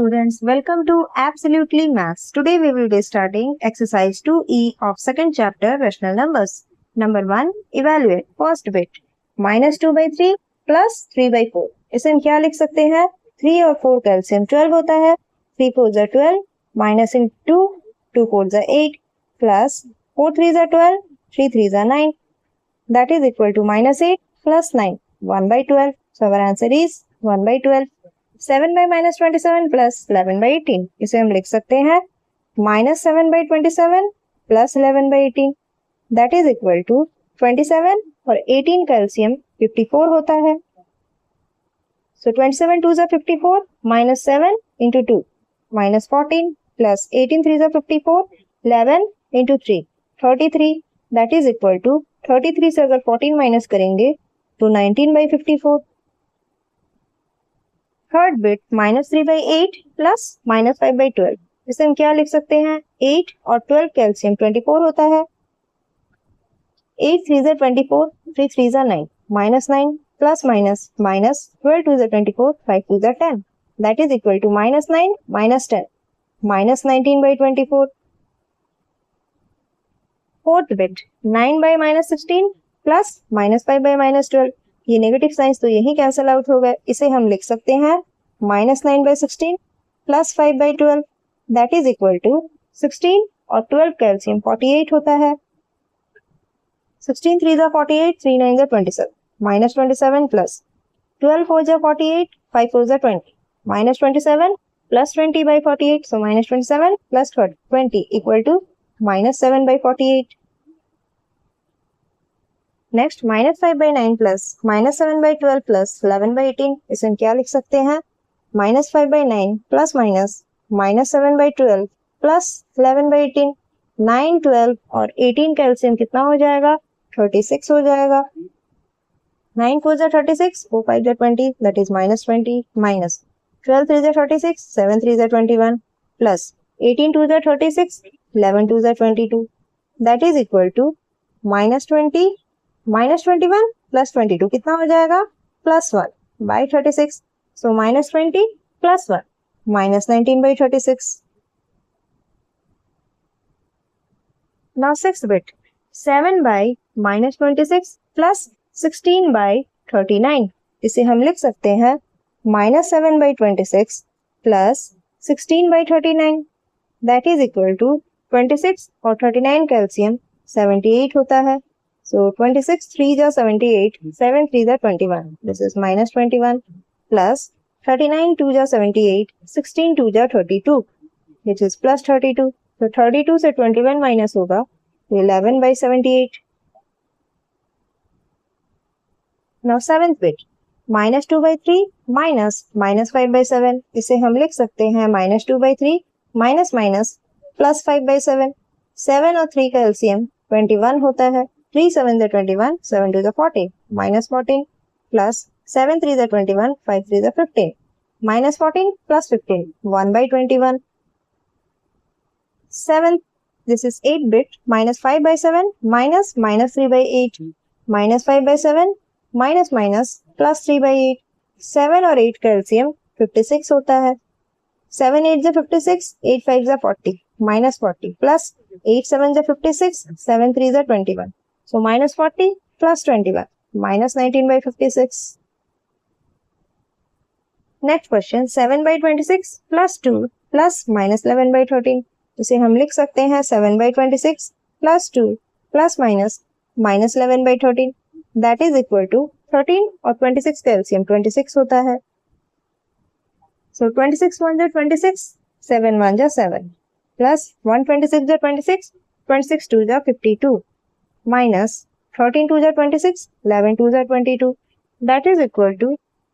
students, welcome to Absolutely Maths. Today we will be starting exercise 2E of second chapter rational numbers. Number 1, evaluate first bit. -2 by 3 plus 3 by 4. इसे हम क्या लिख सकते हैं? 3 और 4 का एलसीएम 12 होता है. 3 4s are 12 minus into 2 4s are 8 plus 4 3s are 12 3 3s are 9. That is equal to -8 plus 9 1 by 12. So our answer is 1 by 12. 7 by -27 plus 11 by 18. इसे हम लिख सकते हैं -7 by 27 plus 11 by 18. That is equal to 27 और 18 का LCM 54 होता है. So 27 2s are 54 minus 7 into 2 minus 14 plus 18 3s are 54 11 into 3 33. That is equal to 33 से अगर 14 माइनस करेंगे तो 19 by 54. Third bit -3 by 8 plus -5 by 12. इसे हम क्या लिख सकते हैं? 8 और 12 का एलसीएम 24 होता है. 8 3s are 24 3 3s are 9 -9 plus minus 12 2s are 24 5 2s are 10. That is equal to -9 minus 10 minus 19 by 24. Fourth bit 9 by -16 plus -5 by -12. ये नेगेटिव साइंस तो यही कैंसिल आउट हो गए. इसे हम लिख सकते हैं -9 by 16 plus 5 by 12. That is equal to 16 और 12 का एलसीएम 48 होता है. 16 3s are 48 3 9s are 27 -27 plus 12 4s are 48 5 4s are 20 -27 plus 20 by 48. So -27 plus 20 equal to -7 by 48. Next -5 by 9 plus -7 by 12 plus 11 by 18. इसे हम क्या लिख सकते हैं? -5 by 9 plus minus -7 by 12 plus 11 by 18. 9 12 और 18 का एलसीएम कितना हो जाएगा? 36 हो जाएगा. 9 4s are 36 4 5s are 20 that is -20 minus 12 3s are 36 7 3s are 21 plus 18 2s are 36 11 2s are 22. that is equal to -20 -21 plus 22 कितना हो जाएगा? +1 by 36. So -20 plus 1 -19 by 36. Now sixth bit 7 by -26 plus 16 by 39. इसे हम लिख सकते हैं -7 by 26 plus 16 by 39. That is equal to 26 और 39 का एलसीएम 78 होता है. So 26 3s are 78 7 3s are 21. This is -21 plus 39 2s are 78 16 2s are 32 which is plus 32. So 32 से 21 माइनस होगा 11 by 78. Now seventh bit -2 by 3 minus -5 by 7. इसे हम लिख सकते हैं -2 by 3 minus plus 5 by 7. 7 और 3 का एलसीएम 21 होता है. 3 7s are 21 7 2s are 40 -14 plus 7 3s are 21 5 3s are 15 -14 plus 15 1 by 21. 7 this is 8 bit -5 by 7 minus -3 by 8 -5 by 7 minus plus 3 by 8. 7 और 8 का एलसीएम 56 होता है. 7 8s are 56 8 5s are 40 -40 plus 8 7s are 56 7 3s are 21. So -40 plus 21 -19 by 56. Next question 7 by 26 plus 2 plus -11 by 13. इसे हम लिख सकते हैं 7 by 26 plus 2 plus -11 by 13. That is equal to 13 और 26 का एलसीएम 26 होता है. So 26 1s are 26 7 1s are 7 plus 126 are 26 26 2s are 52 minus 13 2s are 26 11 2s are 22. That is equal to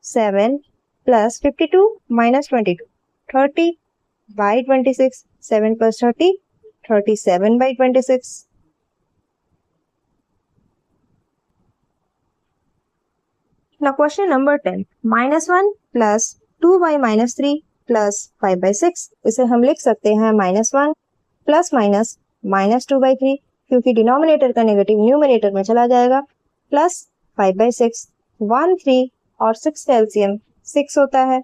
7 plus 52 minus 22 30 by 26. 7 plus 30 37 by 26. Now question number 10 -1 plus 2 by -3 plus 5 by 6. इसे हम लिख सकते हैं -1 plus -2 by 3 क्योंकि denominator का negative numerator में चला जाएगा प्लस 5 by 6 1 3 और 6 का एलसीएम 6 होता है.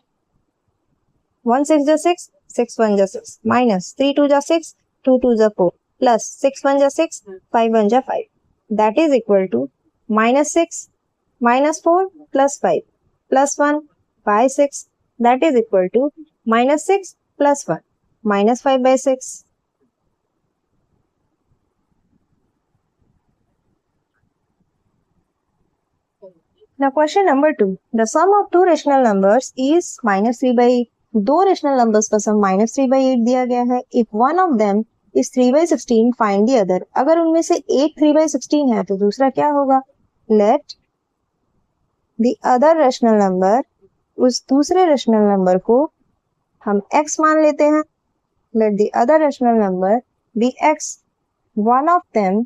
1 6 जा 6, 6 1 जा 6, minus 3 2 जा 6, 2 2 जा 4, plus 6 1 जा 6, 5 1 जा 5. That is equal to minus 6 minus 4 plus 5 plus 1 by 6. That is equal to minus 6 plus 1 minus 5 by 6. Now question number 2. The sum of two rational numbers is minus 3 by 8. दो rational numbers का सम minus 3 by 8 दिया गया है. If one of them is 3 by 16 find the other. अगर उनमें से एक 3 by 16 है तो दूसरा क्या होगा? Late the other rational number, उस दूसरे रेशनल नंबर को हम x मान लेते हैं. Let the other rational number be x. One of them,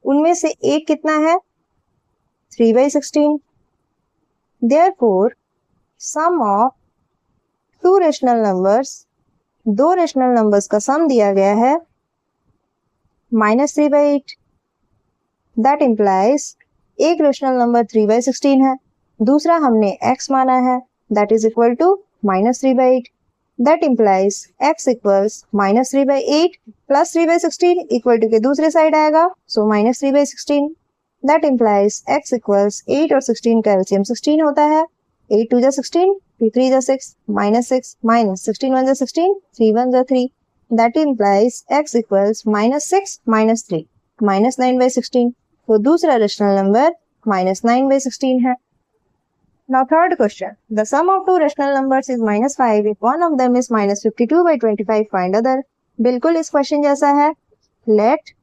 उनमें से एक कितना है? 3 by 16. Therefore, sum of two rational numbers, दो रेशनल नंबर्स का सम दिया गया है -3 by 8. That implies एक रेशनल नंबर 3 by 16 है, दूसरा हमने x माना है, that is equal to -3 by 8. That implies x equals -3 by 8 plus 3 by 16 equal to के दूसरे साइड आएगा, so -3 by 16. That implies x equals 8 और 16 का LCM 16 होता है. 8 2 जा 16, 2 3 जा 6, minus 6, minus 16 1 जा 16, 3 1 जा 3. That implies x equals -6 minus 3, -9 by 16. तो दूसरा रेशनल नंबर -9 by 16 है. Now third question. The sum of two rational numbers is -5. If one of them is -52 by 25, find other. बिल्कुल इस क्वेश्चन जैसा है. Let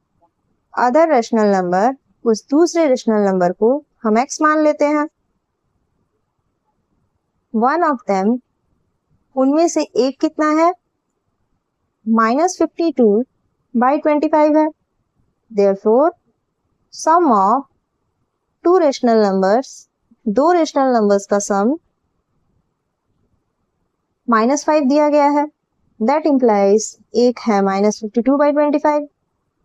other rational number, उस दूसरे rational number को हम x मान लेते हैं. वन ऑफ देम, उनमें से एक कितना है? -52 बाई 25 है. Therefore, sum of two rational numbers, दो रेशनल नंबर्स का सम -5 दिया गया है. दैट इम्प्लाइज एक है -52 बाई 25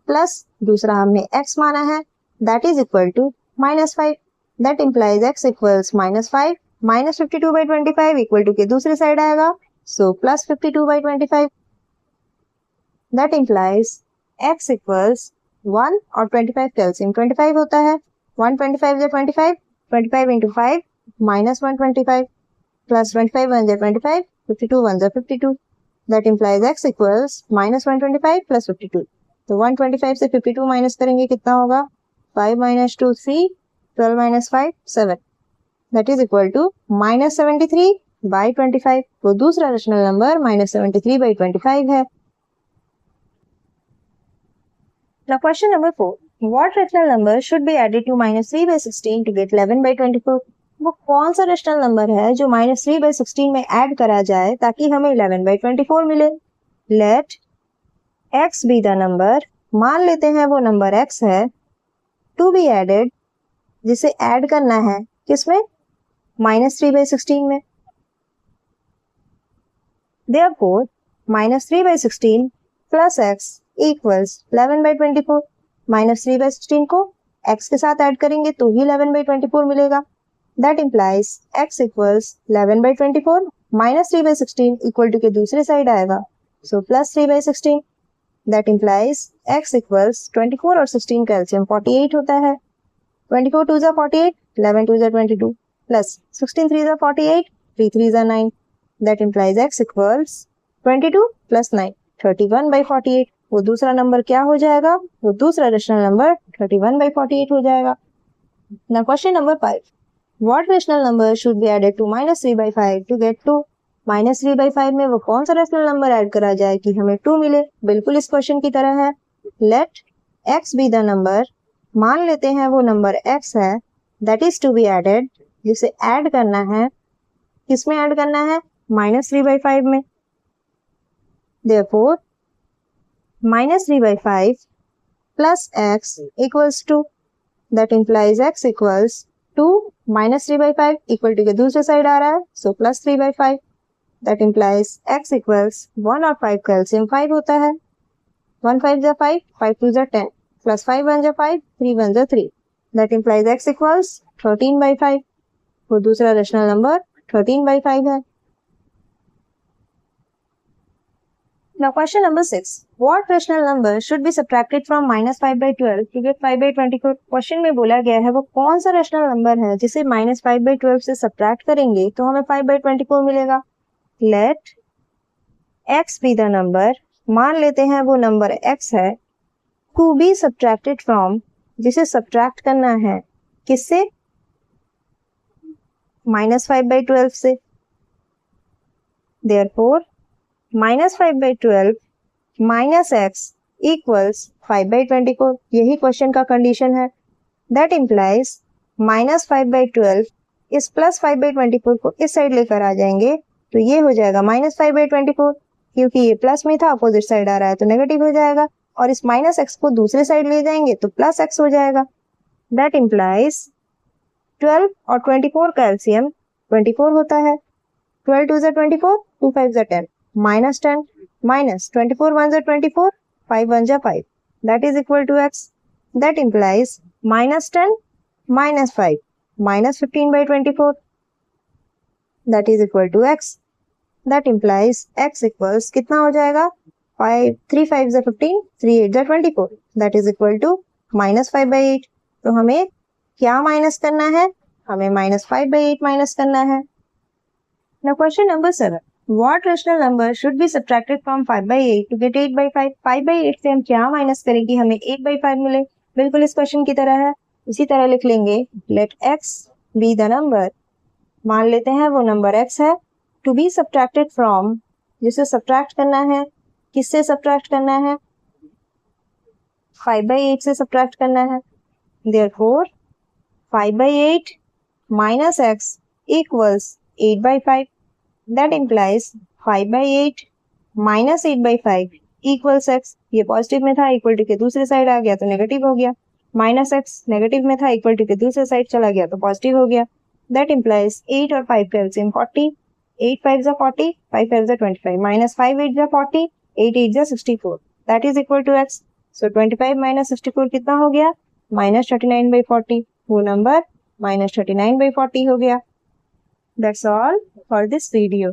प्लस दूसरा हमने x माना है, that is equal to -5. That implies x equals -5 minus 52 by 25 equal to के दूसरे साइड आएगा, so plus 52 by 25. That implies x equals 1 और 25 का LCM 25 होता है. 1 25 जा 25, 25 into 5 minus 125 plus 25 1 जा 25, 52 1 जा 52. That implies x equals -125 plus 52. तो 125 से 52 माइनस करेंगे कितना होगा? 5 minus 2 3, 12 minus 5 7. That is equal to -73 by 25. तो दूसरा रेशनल नंबर -73 by 25 है. Now question number 4. What rational number should be added to -3 by 16 to get 11 by 24? वो कौन सा रेशनल नंबर है जो -3 by 16 में ऐड करा जाए ताकि हमें 11 by 24 मिले? Let x be the number. मान लेते हैं वो नंबर x है. To be added, जिसे ऐड करना है किसमें? -3 by 16 में. Therefore, -3 by 16 plus x equals 11 by 24. -3 by 16 को x के साथ ऐड करेंगे तो ही 11 by 24 मिलेगा. That implies x equals 11 by 24 -3 by 16 equal to के दूसरे साइड आएगा, so plus 3 by 16. That implies x equals 24 और 16 का LCM 48 होता है. 24 2 जा 48, 11 2 जा 22 plus 16 3 जा 48, 3 3 जा 9. That implies x equals 22 plus 9, 31 by 48. वो दूसरा नंबर क्या हो जाएगा? वो दूसरा रेशनल नंबर 31 by 48 हो जाएगा. Now question number 5. What rational number should be added to -3 by 5 to get 2? -3 by 5 में वो कौन सा रेशनल नंबर ऐड करा जाए कि हमें 2 मिले? बिल्कुल इस क्वेश्चन की तरह है. Let x be the number. मान लेते हैं वो नंबर x है, that is to be added, जिसे ऐड करना है. किसमें ऐड करना है? -3 by 5 में. Therefore, -3 by 5 plus x equals 2. That implies x equals 2 -3 by 5 equal to के दूसरे साइड आ रहा है, so plus 3 by 5. That implies x equals 1 और 5 का LCM 5 होता है. 1 5 जा 5, 5 2 जा 10, plus 5 1 जा 5, 3 1 जा 3. That implies x equals 13 by 5. वो दूसरा रेशनल नंबर 13 by 5 है. Now question number 6. What rational number should be subtracted from -5/12 to get 5/24? Question में बोला गया है वो कौन सा रेशनल नंबर है जिसे -5/12 से सब्ट्रैक्ट करेंगे तो हमें 5/24 मिलेगा. Let x be the number, मान लेते हैं वो नंबर x है, टू बी सब्ट्रैक्टेड फ्रॉम, जिसे सब्ट्रैक्ट करना है किससे, -5/12 से. Therefore, -5/12 minus x equals 5/24. यही क्वेश्चन का कंडीशन है. That implies -5/12 इस प्लस 5/24 को इस साइड लेकर आ जाएंगे तो ये हो जाएगा -5/24. क्योंकि ये प्लस में था, अपोजिट साइड आ रहा है तो नेगेटिव हो जाएगा, और इस माइनस एक्स को दूसरे साइड ले जाएंगे तो प्लस एक्स हो जाएगा. That implies 12 और 24 का एलसीएम 24 होता है. 12 2 ज़ा 24, 2 5 ज़ा 10, -10 minus 24 1 ज़ा 24, 5 1 ज़ा 5. That is equal to x. That implies -10 minus 5 -15/24. That is equal to x. That implies x equals कितना हो जाएगा, 5 3 5 ज़ा 15, 3 8 ज़ा 24. That is equal to -5/8. तो हमें क्या माइनस करना है, हमें -5/8 माइनस करना है. Now question number 7. What rational number should be subtracted from 5/8 to get 8/5? 5/8 से हम क्या माइनस करें कि हमें 8/5 मिले. बिल्कुल इस क्वेश्चन की तरह है. इसी तरह लिख लेंगे let x be the number, मान लेते हैं वो नंबर x है, to be subtracted from, जिसे सब्ट्रैक्ट करना है, किससे सब्ट्रैक्ट करना है, 5/8 से सब्ट्रैक्ट करना है. Therefore 5/8 minus x equals 8/5. That implies 5/8 minus 8/5 equals x. ये पॉजिटिव में था, इक्वल टू के दूसरे साइड आ गया तो नेगेटिव हो गया. माइनस एक्स नेगेटिव में था, इक्वल टू के दूसरे साइड चला गया तो पॉजिटिव हो गया. That implies 8 और 5 का एलसीएम 40. 8 5 ज़ा 40, 5 5 ज़ा 25, minus 5 8 ज़ा 40, 8 8 ज़ा 64. That is equal to x. So 25 minus 64 कितना हो गया, -39/40. वो नंबर -39/40 हो गया. That's all for this video.